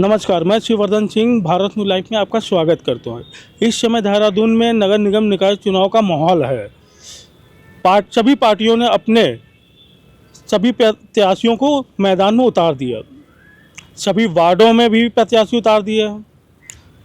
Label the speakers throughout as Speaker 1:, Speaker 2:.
Speaker 1: नमस्कार, मैं शिववर्धन Singh Bharat news live में आपका स्वागत करता हूँ। इस समय देहरादून में नगर निगम निकाय चुनाव का माहौल है। सभी पार्टियों ने अपने सभी प्रत्याशियों को मैदान में उतार दिया। सभी वार्डों में भी प्रत्याशी उतार दिए।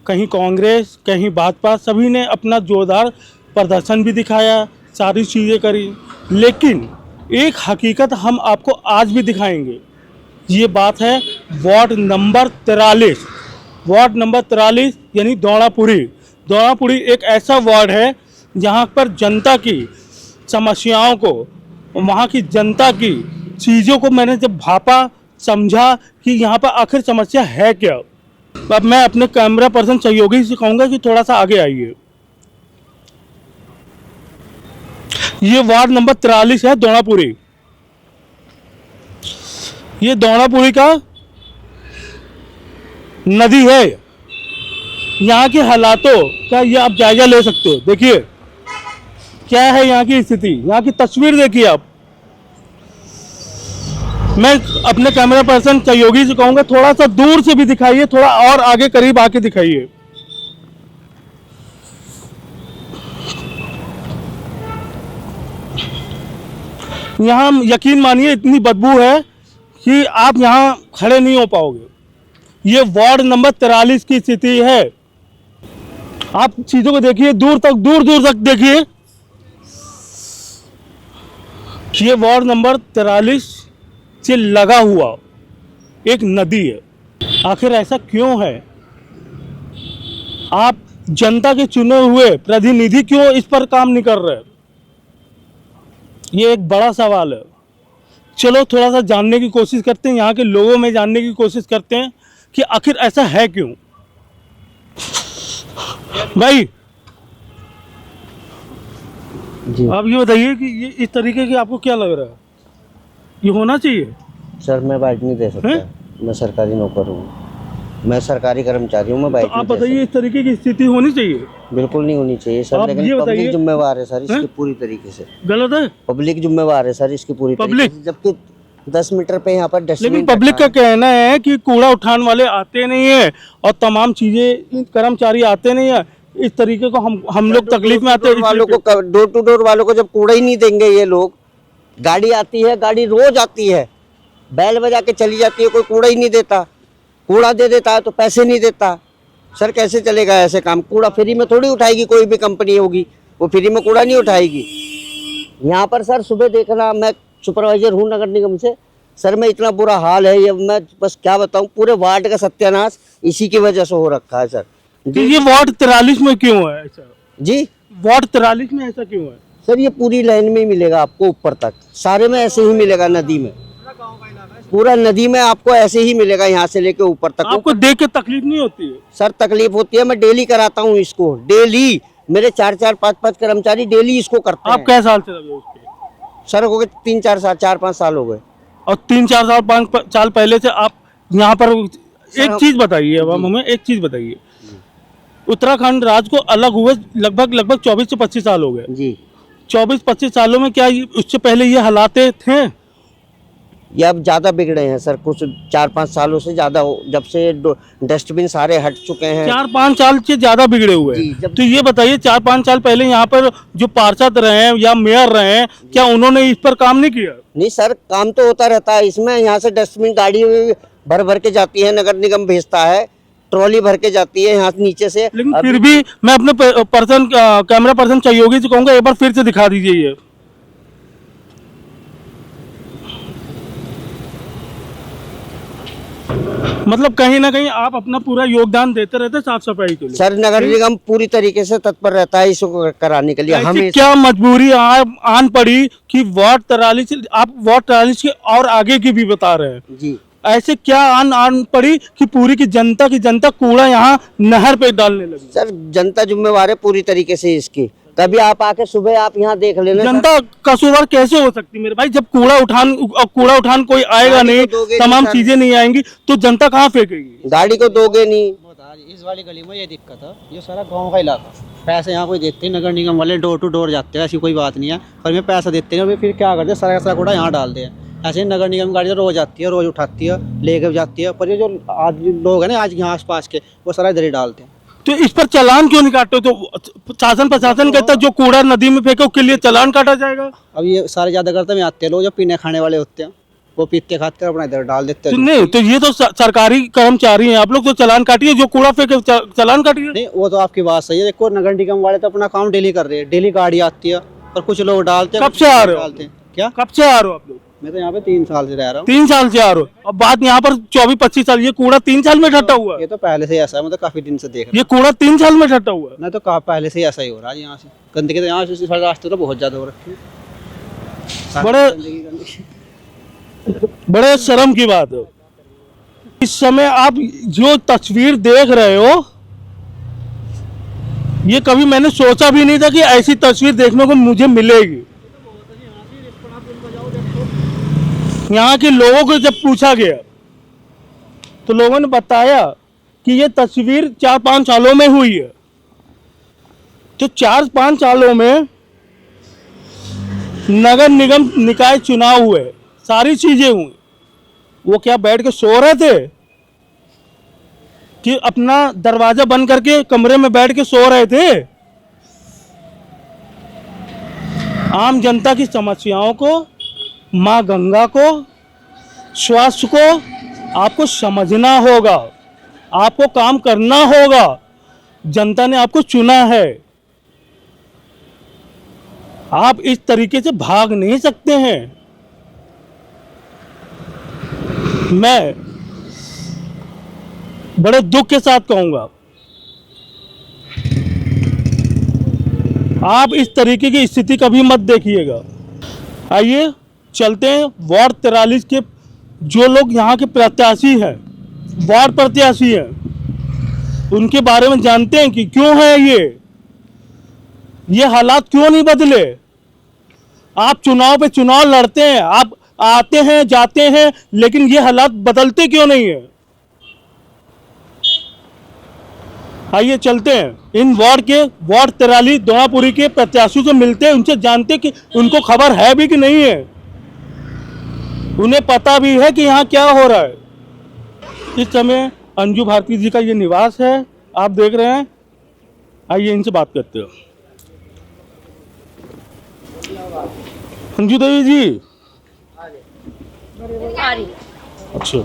Speaker 1: कहीं कांग्रेस, कहीं भाजपा, सभी ने अपना जोरदार प्रदर्शन भी दिखाया, सारी चीज़ें करी। लेकिन एक हकीकत हम आपको आज भी दिखाएंगे। ये बात है वार्ड नंबर 43। वार्ड नंबर 43 यानी दौड़ापुरी। दौड़ापुरी एक ऐसा वार्ड है जहाँ पर जनता की समस्याओं को, वहाँ की जनता की चीज़ों को मैंने जब भापा, समझा कि यहाँ पर आखिर समस्या है क्या। अब मैं अपने कैमरा पर्सन सहयोगी से कहूँगा कि थोड़ा सा आगे आइए। ये वार्ड नंबर 43 है दौड़ापुरी। ये दौड़ापुरी का नदी है। यहाँ के हालातों का ये आप जायजा ले सकते हो। देखिए क्या है यहाँ की स्थिति, यहाँ की तस्वीर देखिए आप। मैं अपने कैमरा पर्सन सहयोगी से कहूँगा थोड़ा सा दूर से भी दिखाइए, थोड़ा और आगे करीब आके दिखाइए। यहाँ यकीन मानिए इतनी बदबू है कि आप यहाँ खड़े नहीं हो पाओगे। ये वार्ड नंबर 43 की स्थिति है। आप चीजों को देखिए, दूर दूर तक देखिए। ये वार्ड नंबर 43 से लगा हुआ एक नदी है। आखिर ऐसा क्यों है? आप जनता के चुने हुए प्रतिनिधि क्यों इस पर काम नहीं कर रहे? ये एक बड़ा सवाल है। चलो थोड़ा सा जानने की कोशिश करते हैं, यहाँ के लोगों में जानने की कोशिश करते हैं कि आखिर ऐसा है क्यों। भाई जी, आप ये बताइए कि ये इस तरीके की आपको क्या लग रहा है, ये होना चाहिए?
Speaker 2: सर मैं बाइट नहीं दे सकता। मैं सरकारी नौकर हूँ, मैं सरकारी कर्मचारी हूँ, मैं बाइट
Speaker 1: तो आप बताइए इस तरीके की स्थिति होनी चाहिए?
Speaker 2: बिल्कुल नहीं होनी चाहिए सर, लेकिन पब्लिक जिम्मेवार है सर इसकी पूरी तरीके से।
Speaker 1: गलत है?
Speaker 2: पब्लिक जिम्मेवार है सर इसकी पूरी
Speaker 1: पब्लिक,
Speaker 2: जबकि 10 मीटर पे यहाँ पर डस्टबिन।
Speaker 1: लेकिन पब्लिक का कहना है कि कूड़ा उठाने वाले आते नहीं है और तमाम चीजें कर्मचारी आते नहीं है। इस तरीके को हम लोग तकलीफ में आते हैं।
Speaker 2: वालों को, डोर टू डोर वालों को जब कूड़ा ही नहीं देंगे ये लोग, गाड़ी आती है, गाड़ी रोज आती है, बैल बजा के चली जाती है, कोई कूड़ा ही नहीं देता। कूड़ा दे देता है तो पैसे नहीं देता। सर कैसे चलेगा ऐसे काम? कूड़ा फ्री में थोड़ी उठाएगी कोई भी कंपनी होगी, वो फ्री में कूड़ा नहीं उठाएगी। यहाँ पर सर सुबह देखना, मैं सुपरवाइजर हूँ नगर निगम से, सर मैं इतना बुरा हाल है ये, मैं बस क्या बताऊँ, पूरे वार्ड का सत्यानाश इसी की वजह से हो रखा है सर।
Speaker 1: ये वार्ड 43 में क्यों है ऐसा?
Speaker 2: जी
Speaker 1: वार्ड 43 में ऐसा क्यों है?
Speaker 2: सर ये पूरी लाइन में ही मिलेगा आपको, ऊपर तक सारे में ऐसे ही मिलेगा। नदी में, पूरा नदी में आपको ऐसे ही मिलेगा, यहाँ से लेके ऊपर तक।
Speaker 1: आपको देख के तकलीफ नहीं होती है?
Speaker 2: सर तकलीफ होती है, मैं डेली कराता हूँ इसको, डेली। मेरे 4-4, 5-5 कर्मचारी डेली इसको करते हैं।
Speaker 1: आप कै साल से लगे उसके?
Speaker 2: सर हो गए 3-4 साल, 4-5 साल हो गए।
Speaker 1: और 3-4 साल 5 साल पहले से आप यहाँ पर एक चीज बताइए, अब हमें एक चीज बताइए। उत्तराखंड राज्य को अलग हुए लगभग 24 से 25 साल हो गए
Speaker 2: जी।
Speaker 1: 24-25 सालों में क्या उससे पहले ये हालात थे?
Speaker 2: ये अब ज्यादा बिगड़े हैं सर, कुछ 4-5 सालों से ज्यादा, जब से डस्टबिन सारे हट चुके हैं।
Speaker 1: 4-5 साल से ज्यादा बिगड़े हुए हैं। तो ये बताइए 4-5 साल पहले यहाँ पर जो पार्षद रहे हैं या मेयर रहे हैं, क्या उन्होंने इस पर काम नहीं किया?
Speaker 2: नहीं सर, काम तो होता रहता है इसमें। यहाँ से डस्टबिन गाड़ी भर भर के जाती है, नगर निगम भेजता है, ट्रॉली भर के जाती है यहाँ नीचे से।
Speaker 1: लेकिन फिर भी मैं अपने कैमरा पर्सन सहयोगी से कहूँगा एक बार फिर से दिखा दीजिए ये। मतलब कहीं ना कहीं आप अपना पूरा योगदान देते रहते साफ सफाई के लिए।
Speaker 2: सर नगर निगम पूरी तरीके से तत्पर रहता है इसको कराने के लिए। हमें
Speaker 1: क्या मजबूरी आन पड़ी कि वार्ड 43, आप वार्ड 43 के और आगे की भी बता रहे हैं
Speaker 2: जी,
Speaker 1: ऐसे क्या आन पड़ी कि पूरी की जनता कूड़ा यहाँ नहर पे डालने लगी?
Speaker 2: सर जनता जिम्मेवार है पूरी तरीके से इसकी। कभी आप आके सुबह आप यहाँ देख लेना।
Speaker 1: जनता कसूरवार कैसे हो सकती मेरे भाई? जब कूड़ा उठान कोई आएगा नहीं, तमाम चीजें नहीं आएंगी तो जनता कहाँ फेंकेगी?
Speaker 2: गाड़ी को दोगे नहीं।
Speaker 3: इस वाली गली में ये दिक्कत है, ये सारा गांव का इलाका, पैसे यहाँ कोई देते हैं, नगर निगम वाले डोर टू डोर जाते हैं, ऐसी कोई बात नहीं है, पर में पैसा देते हैं, फिर क्या करते हैं, सारा कूड़ा यहाँ डालते हैं। ऐसे ही नगर निगम गाड़ी रोज आती है, रोज उठाती है, लेके जाती है, पर ये जो आज लोग हैं ना आज यहाँ आस पास के, वो सारा इधर ही डालते हैं।
Speaker 1: तो इस पर चालान क्यों नहीं काटते? तो शासन प्रशासन कहता है जो कूड़ा नदी में फेंके उसके लिए चालान काटा जाएगा।
Speaker 3: अब ये सारे ज्यादा करते में आते हैं लोग, जो पीने खाने वाले होते हैं वो पीते खाते अपना इधर डाल देते
Speaker 1: तो
Speaker 3: हैं।
Speaker 1: नहीं, तो ये तो सरकारी कर्मचारी हैं, आप लोग तो चालान काटिए, जो कूड़ा फेंके चालान काटिए।
Speaker 3: नहीं वो तो आपकी बात सही है, देखो नगर निगम वाले तो अपना काम डेली कर रहे हैं, डेली गाड़ी आती है, पर कुछ लोग डालते हैं।
Speaker 1: कब से आ रहे हो?
Speaker 3: डालते हैं क्या?
Speaker 1: कब से आ रहे हो आप लोग?
Speaker 3: मैं तो यहाँ पे 3 साल से रह रहा हूँ।
Speaker 1: 3 साल से आ रहे हो। अब बात यहाँ पर 24-25 साल, ये कूड़ा 3 साल में इकट्ठा हुआ है।
Speaker 3: ये तो पहले से ही ऐसा है, मैं तो काफी दिन से देख रहा
Speaker 1: ये कूड़ा 3 साल में इकट्ठा हुआ है।
Speaker 3: हूँ। नहीं तो पहले से ही ऐसा ही हो रहा है यहाँ से। गंदगी तो यहाँ से रास्ते तो बहुत ज्यादा हो रखी है।
Speaker 1: बड़े
Speaker 3: गंदगी
Speaker 1: बड़े शर्म की बात है। इस समय आप जो तस्वीर देख रहे हो, ये कभी मैंने सोचा भी नहीं था कि ऐसी तस्वीर देखने को मुझे मिलेगी। यहाँ के लोगों को जब पूछा गया तो लोगों ने बताया कि ये तस्वीर 4-5 सालों में हुई है। तो 4-5 सालों में नगर निगम निकाय चुनाव हुए, सारी चीजें हुई। वो क्या बैठ के सो रहे थे कि अपना दरवाजा बंद करके कमरे में बैठ के सो रहे थे? आम जनता की समस्याओं को, माँ गंगा को, स्वास्थ्य को आपको समझना होगा, आपको काम करना होगा। जनता ने आपको चुना है, आप इस तरीके से भाग नहीं सकते हैं। मैं बड़े दुख के साथ कहूंगा, आप इस तरीके की स्थिति कभी मत देखिएगा। आइए चलते हैं वार्ड 43 के जो लोग यहाँ के प्रत्याशी हैं, वार्ड प्रत्याशी हैं, उनके बारे में जानते हैं कि क्यों है ये हालात क्यों नहीं बदले। आप चुनाव पे चुनाव लड़ते हैं, आप आते हैं जाते हैं, लेकिन ये हालात बदलते क्यों नहीं है? आइए चलते हैं इन वार्ड 43 दोनापुरी के प्रत्याशियों से मिलते हैं, उनसे जानते हैं कि उनको खबर है भी कि नहीं है, उन्हें पता भी है कि यहाँ क्या हो रहा है। इस समय अंजू भारती जी का ये निवास है, आप देख रहे हैं। आइए इनसे बात करते हो। अंजू देवी जी, अच्छा।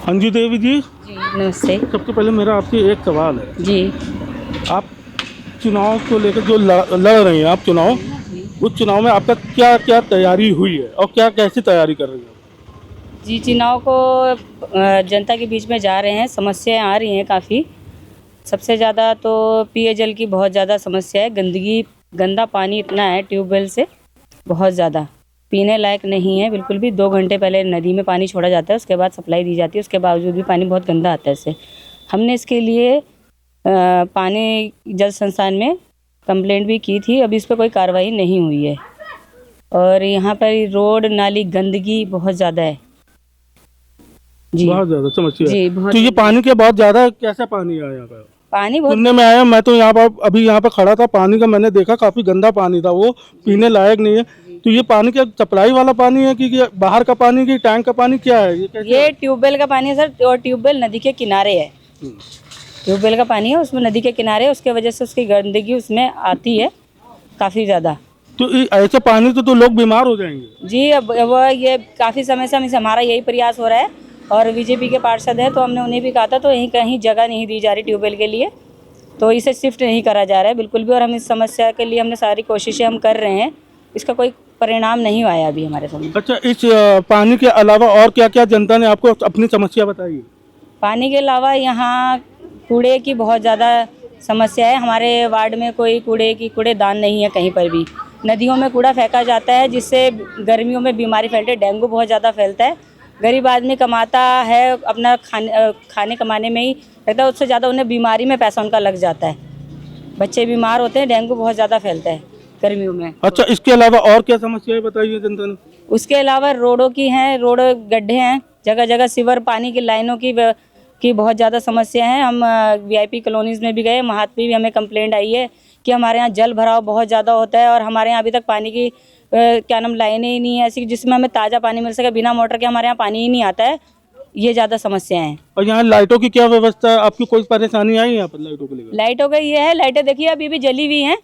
Speaker 1: अंजू देवी जी,
Speaker 4: नमस्ते
Speaker 1: सबसे पहले मेरा आपसे एक सवाल है
Speaker 4: जी।
Speaker 1: आप चुनाव को लेकर जो लड़ रही हैं आप चुनाव, उस चुनाव में आपका क्या क्या तैयारी हुई है और क्या कैसे तैयारी कर रही हैं?
Speaker 4: जी चुनाव को जनता के बीच में जा रहे हैं, समस्याएं आ रही हैं काफ़ी। सबसे ज़्यादा तो पेयजल की बहुत ज़्यादा समस्या है, गंदा पानी इतना है ट्यूबवेल से, बहुत ज़्यादा पीने लायक नहीं है बिल्कुल भी। 2 घंटे पहले नदी में पानी छोड़ा जाता है, उसके बाद सप्लाई दी जाती है, उसके बावजूद भी पानी बहुत गंदा आता है इससे। हमने इसके लिए पानी जल संस्थान में कंप्लेंट भी की थी, अभी इस पर कोई कार्रवाई नहीं हुई है। और यहाँ पर रोड नाली गंदगी बहुत ज़्यादा है जी।
Speaker 1: बहुत ज़्यादा समस्या है।
Speaker 4: जी बहुत।
Speaker 1: तो ये पानी के बहुत ज़्यादा कैसा पानी आया यहाँ पे?
Speaker 4: पानी बहुत
Speaker 1: सुनने में आया, मैं तो यहाँ पर अभी यहाँ पे खड़ा था, पानी का मैंने देखा काफ़ी गंदा पानी था, वो पीने लायक नहीं है। तो ये पानी क्या सप्लाई वाला पानी है कि बाहर का पानी की टैंक का पानी क्या है?
Speaker 4: ये ट्यूबवेल का पानी है सर, और ट्यूबवेल नदी के किनारे है। ट्यूबवेल का पानी है, उसमें नदी के किनारे, उसके वजह से उसकी गंदगी उसमें आती है काफ़ी ज़्यादा।
Speaker 1: तो ऐसे पानी तो लोग बीमार हो जाएंगे
Speaker 4: जी। अब वो ये काफ़ी समय से हमारा यही प्रयास हो रहा है, और बीजेपी के पार्षद है तो हमने उन्हें भी कहा था, तो यहीं कहीं जगह नहीं दी जा रही ट्यूबवेल के लिए, तो इसे शिफ्ट नहीं करा जा रहा है बिल्कुल भी। और हम इस समस्या के लिए हमने सारी कोशिशें हम कर रहे हैं, इसका कोई परिणाम नहीं आया अभी हमारे सामने।
Speaker 1: अच्छा, इस पानी के अलावा और क्या क्या जनता ने आपको अपनी समस्या बताई है?
Speaker 4: पानी के अलावा यहाँ कूड़े की बहुत ज़्यादा समस्या है। हमारे वार्ड में कोई कूड़ेदान नहीं है कहीं पर भी। नदियों में कूड़ा फेंका जाता है, जिससे गर्मियों में बीमारी फैलती है, डेंगू बहुत ज़्यादा फैलता है। गरीब आदमी कमाता है, अपना खाने कमाने में ही रहता है, उससे ज़्यादा उन्हें बीमारी में पैसा उनका लग जाता है। बच्चे बीमार होते हैं, डेंगू बहुत ज़्यादा फैलता है गर्मियों में।
Speaker 1: अच्छा, इसके अलावा और क्या समस्याएं बताइए जनता ने?
Speaker 4: उसके अलावा रोडों की हैं, रोड गड्ढे हैं, जगह जगह सीवर पानी की लाइनों की बहुत ज़्यादा समस्या है। हम VIP कॉलोनीज़ में भी गए, वहाँ पे भी हमें कंप्लेंट आई है कि हमारे यहाँ जल भराव बहुत ज़्यादा होता है और हमारे यहाँ अभी तक पानी की क्या नाम लाइनें ही नहीं है ऐसी जिसमें हमें ताज़ा पानी मिल सके। बिना मोटर के हमारे यहाँ पानी ही नहीं आता है। ये ज़्यादा समस्याएं हैं।
Speaker 1: और यहाँ लाइटों की क्या व्यवस्था है? आपकी कोई परेशानी आई यहाँ पर लाइटों को लेकर?
Speaker 4: लाइटों का ये है, लाइटें देखिए अभी भी जली हुई हैं।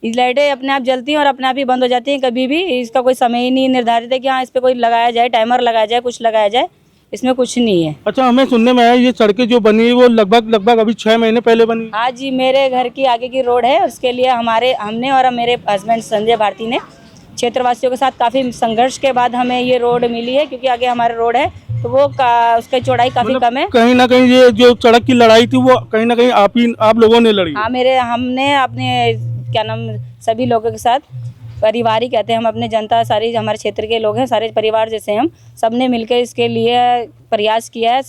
Speaker 4: ये लाइटें अपने आप जलती हैं और अपने आप ही बंद हो जाती हैं कभी भी। इसका कोई समय ही नहीं निर्धारित है कि हाँ इस पर कोई लगाया जाए, टाइमर लगाया जाए, कुछ लगाया जाए। इसमें कुछ नहीं है।
Speaker 1: अच्छा, हमें सुनने में आया ये सड़कें जो बनी है वो लगभग अभी 6 महीने पहले बनी।
Speaker 4: हाँ जी, मेरे घर की आगे की रोड है, उसके लिए हमने और मेरे हस्बैंड संजय भारती ने क्षेत्रवासियों के साथ काफ़ी संघर्ष के बाद हमें ये रोड मिली है, क्योंकि आगे हमारे रोड है तो वो उसकी चौड़ाई काफ़ी कम है।
Speaker 1: कहीं ना कहीं ये जो सड़क की लड़ाई थी वो कहीं ना कहीं आप लोगों ने लड़ी।
Speaker 4: हाँ, हमने अपने क्या नाम सभी लोगों के साथ, परिवार ही कहते हैं हम, अपने जनता सारी हमारे क्षेत्र के लोग हैं, सारे परिवार जैसे हम सब ने मिलकर इसके लिए प्रयास किया है,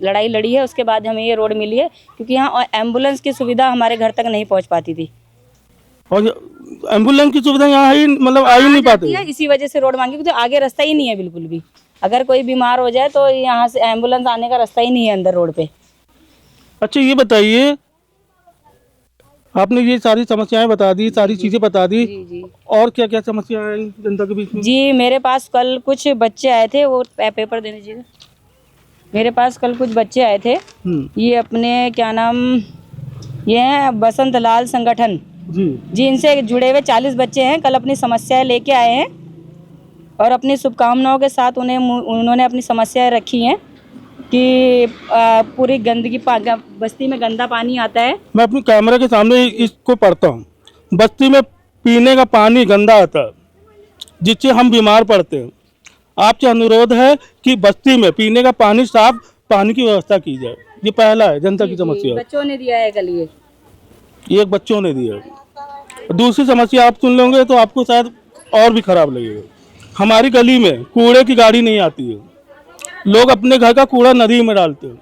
Speaker 4: लड़ाई लड़ी है। उसके बाद हमें ये रोड मिली है, क्योंकि यहाँ एम्बुलेंस की सुविधा हमारे घर तक नहीं पहुँच पाती थी।
Speaker 1: और एम्बुलेंस की सुविधा यहाँ ही मतलब आ ही नहीं पाती है।
Speaker 4: इसी वजह से रोड मांगी, क्योंकि आगे रास्ता ही नहीं है बिल्कुल भी। अगर कोई बीमार हो जाए तो यहाँ से एम्बुलेंस आने का रास्ता ही नहीं है अंदर रोड पे।
Speaker 1: अच्छा, ये बताइए, आपने ये सारी समस्याएं बता दी, सारी चीजें बता दी,
Speaker 4: जी।
Speaker 1: और क्या क्या समस्याएं आई जनता के बीच में?
Speaker 4: जी, मेरे पास कल कुछ बच्चे आए थे, वो पेपर दे दीजिएगा। मेरे पास कल कुछ बच्चे आए थे, ये अपने क्या नाम, ये हैं बसंत लाल संगठन जी, इनसे जुड़े हुए 40 बच्चे हैं। कल अपनी समस्याएं लेके आए हैं और अपनी शुभकामनाओं के साथ उन्होंने अपनी समस्याएं रखी हैं कि पूरी गंदगी, बस्ती में गंदा पानी आता है।
Speaker 1: मैं अपनी कैमरा के सामने इसको पढ़ता हूँ। बस्ती में पीने का पानी गंदा आता है, जिससे हम बीमार पड़ते हैं। आपसे अनुरोध है कि बस्ती में पीने का पानी, साफ पानी की व्यवस्था की जाए। ये पहला है जनता की समस्या।
Speaker 4: बच्चों ने दिया है कल
Speaker 1: ये एक बच्चों ने दिया है। दूसरी समस्या आप सुन लेंगे तो आपको शायद और भी खराब लगेगा। हमारी गली में कूड़े की गाड़ी नहीं आती है। लोग अपने घर का कूड़ा नदी में डालते हैं,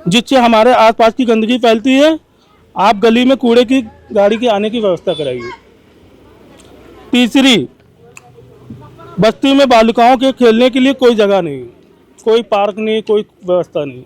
Speaker 1: जिससे हमारे आसपास की गंदगी फैलती है। आप गली में कूड़े की गाड़ी के आने की व्यवस्था कराइए। तीसरी, बस्ती में बालिकाओं के खेलने के लिए कोई जगह नहीं, कोई पार्क नहीं, कोई व्यवस्था नहीं।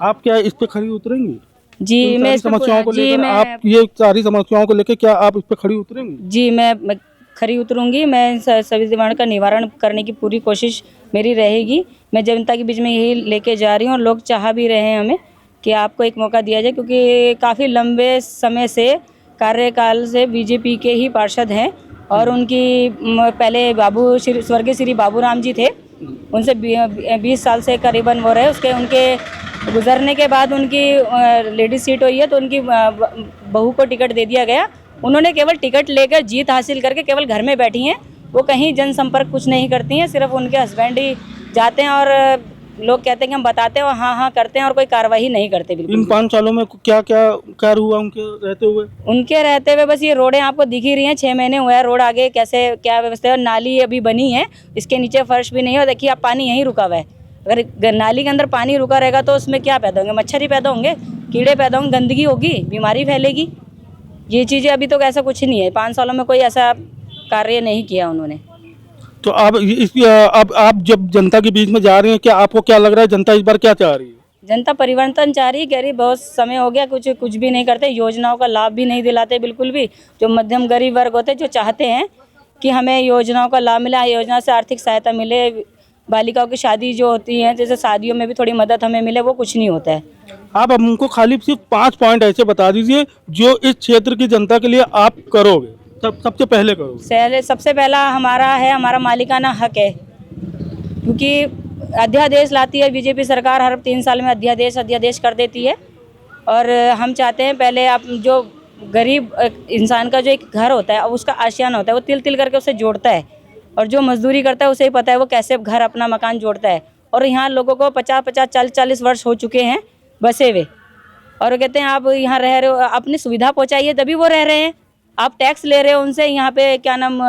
Speaker 1: आप क्या इस पे खड़ी उतरेंगी?
Speaker 4: जी, मैं
Speaker 1: समस्याओं को लेकर, आप ये सारी समस्याओं को लेकर क्या आप इस पे खड़ी उतरेंगी?
Speaker 4: जी, मैं खड़ी उतरूंगी। मैं सभी डिमांड का निवारण करने की पूरी कोशिश मेरी रहेगी। मैं जनता के बीच में यही लेके जा रही हूँ और लोग चाह भी रहे हैं हमें कि आपको एक मौका दिया जाए, क्योंकि काफ़ी लंबे समय से कार्यकाल से बीजेपी के ही पार्षद हैं और उनकी पहले स्वर्गीय श्री बाबूराम जी थे, उनसे 20 साल से करीबन वो रहे। उनके गुजरने के बाद उनकी लेडीज सीट हुई है तो उनकी बहू को टिकट दे दिया गया। उन्होंने केवल टिकट लेकर जीत हासिल करके केवल घर में बैठी हैं, वो कहीं जनसंपर्क कुछ नहीं करती हैं। सिर्फ उनके हस्बैंड ही जाते हैं और लोग कहते हैं कि हम बताते हैं और हाँ करते हैं और कोई कार्रवाई नहीं करते। बिल्कुल।
Speaker 1: इन 5 सालों में क्या क्या कार्य हुआ उनके रहते हुए?
Speaker 4: बस ये रोडें आपको दिख ही रही हैं। 6 महीने हुए हैं, रोड आगे कैसे क्या व्यवस्था है। नाली अभी बनी है, इसके नीचे फर्श भी नहीं है और देखिए आप पानी यहीं रुका हुआ है। अगर नाली के अंदर पानी रुका रहेगा तो उसमें क्या पैदा होंगे? मच्छर ही पैदा होंगे, कीड़े पैदा होंगे, गंदगी होगी, बीमारी फैलेगी। ये चीज़ें अभी तो ऐसा कुछ नहीं है। 5 सालों में कोई ऐसा कार्य नहीं किया उन्होंने।
Speaker 1: तो अब आप जब जनता के बीच में जा रही हैं, क्या आपको क्या लग रहा है जनता इस बार क्या चाह रही है?
Speaker 4: जनता परिवर्तन चाह रही है, कह रही बहुत समय हो गया, कुछ भी नहीं करते, योजनाओं का लाभ भी नहीं दिलाते बिल्कुल भी। जो मध्यम गरीब वर्ग होते हैं जो चाहते हैं कि हमें योजनाओं का लाभ मिले, योजना से आर्थिक सहायता मिले, बालिकाओं की शादी जो होती है जैसे शादियों में भी थोड़ी मदद हमें मिले, वो कुछ नहीं होता है।
Speaker 1: आप हमको खाली सिर्फ 5 पॉइंट ऐसे बता दीजिए जो इस क्षेत्र की जनता के लिए आप करोगे, सबसे पहले करोगे।
Speaker 4: सबसे पहला हमारा मालिकाना हक है, क्योंकि अध्यादेश लाती है बीजेपी सरकार, हर 3 साल में अध्यादेश कर देती है। और हम चाहते हैं पहले आप जो गरीब इंसान का जो एक घर होता है, उसका आशियाना होता है, वो तिल तिल करके उसे जोड़ता है, और जो मजदूरी करता है उसे ही पता है वो कैसे घर अपना मकान जोड़ता है। और यहाँ लोगों को 50-50, 40-40 वर्ष हो चुके हैं बसे हुए, और वो कहते हैं आप यहाँ रह रहे हो, अपनी सुविधा पहुँचाइए तभी वो रह रहे हैं। आप टैक्स ले रहे हो उनसे, यहाँ पे क्या नाम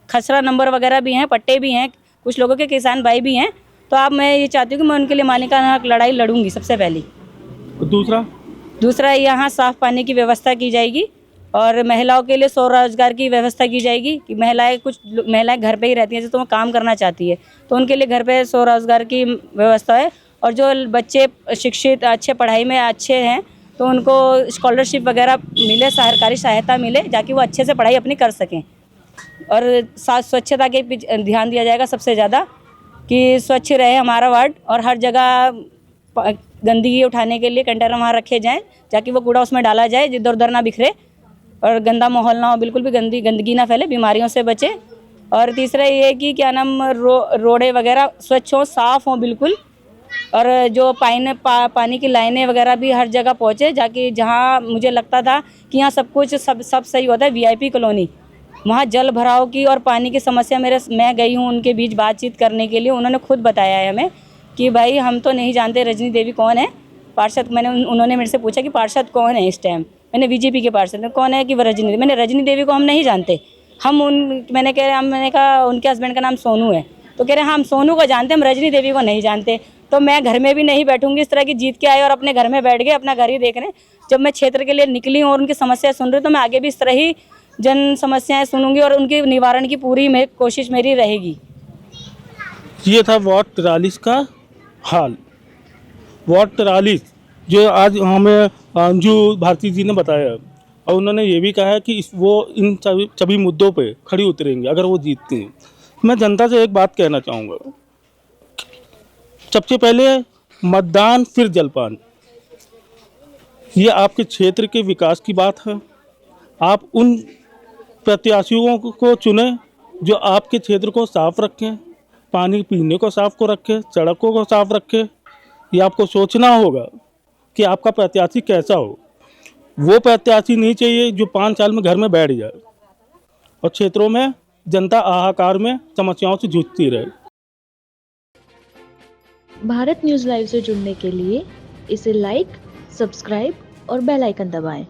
Speaker 4: खसरा नंबर वगैरह भी हैं, पट्टे भी हैं, कुछ लोगों के किसान भाई भी हैं। तो मैं ये चाहती हूँ कि मैं उनके लिए मालिकाना हक लड़ाई लड़ूंगी सबसे पहली। दूसरा यहाँ साफ़ पानी की व्यवस्था की जाएगी और महिलाओं के लिए स्वरोजगार की व्यवस्था की जाएगी कि कुछ महिलाएं घर पे ही रहती हैं, जैसे तो वो काम करना चाहती है तो उनके लिए घर पे स्वरोजगार की व्यवस्था है। और जो बच्चे शिक्षित अच्छे पढ़ाई में अच्छे हैं तो उनको स्कॉलरशिप वगैरह मिले, सरकारी सहायता मिले, जाकि वो अच्छे से पढ़ाई अपनी कर सकें। और साथ स्वच्छता के ध्यान दिया जाएगा सबसे ज़्यादा, कि स्वच्छ रहे हमारा वार्ड, और हर जगह गंदगी उठाने के लिए कंटेनर वहाँ रखे जाएं, ताकि वो कूड़ा उसमें डाला जाए, इधर उधर ना बिखरे और गंदा माहौल ना हो, बिल्कुल भी गंदगी ना फैले, बीमारियों से बचे। और तीसरा ये है कि क्या नाम, रोडे वगैरह स्वच्छ हों, साफ़ हों बिल्कुल, और जो पानी की लाइनें वगैरह भी हर जगह पहुँचे, जाकि जहाँ मुझे लगता था कि यहाँ सब कुछ सब सही होता है, VIP कॉलोनी, वहाँ जल भराव की और पानी की समस्या मैं गई हूँ उनके बीच बातचीत करने के लिए। उन्होंने खुद बताया है हमें कि भाई हम तो नहीं जानते रजनी देवी कौन है पार्षद। उन्होंने मेरे से पूछा कि पार्षद कौन है इस टाइम, मैंने BJP के पार्षद कौन है कि वो रजनी देवी। मैंने रजनी देवी को हम नहीं जानते, मैंने कहा उनके हस्बैंड का नाम सोनू है, तो कह रहे हम सोनू को जानते, हम रजनी देवी को नहीं जानते। तो मैं घर में भी नहीं बैठूंगी इस तरह की, जीत के आए और अपने घर में बैठ गए, अपना घर ही देख रहे हैं। जब मैं क्षेत्र के लिए निकली हूँ और उनकी समस्या सुन रही हूँ, तो मैं आगे भी इस तरह ही जन समस्याएं सुनूंगी और उनके निवारण की पूरी कोशिश मेरी रहेगी।
Speaker 1: ये था वार्ड 43 का हाल। वार्ड 43 जो आज हमें अंजू भारती जी ने बताया, और उन्होंने ये भी कहा है कि वो इन सभी मुद्दों पे खड़ी उतरेंगे अगर वो जीतती हैं। मैं जनता से एक बात कहना चाहूँगा, सबसे पहले मतदान फिर जलपान, ये आपके क्षेत्र के विकास की बात है। आप उन प्रत्याशियों को चुनें जो आपके क्षेत्र को साफ रखें, पानी पीने को साफ को रखें, सड़कों को साफ रखें। ये आपको सोचना होगा कि आपका प्रत्याशी कैसा हो। वो प्रत्याशी नहीं चाहिए जो 5 साल में घर में बैठ जाए और क्षेत्रों में जनता हाहाकार में समस्याओं से जूझती रहे।
Speaker 5: भारत न्यूज़ लाइव से जुड़ने के लिए इसे लाइक, सब्सक्राइब और बेल आइकन दबाएं।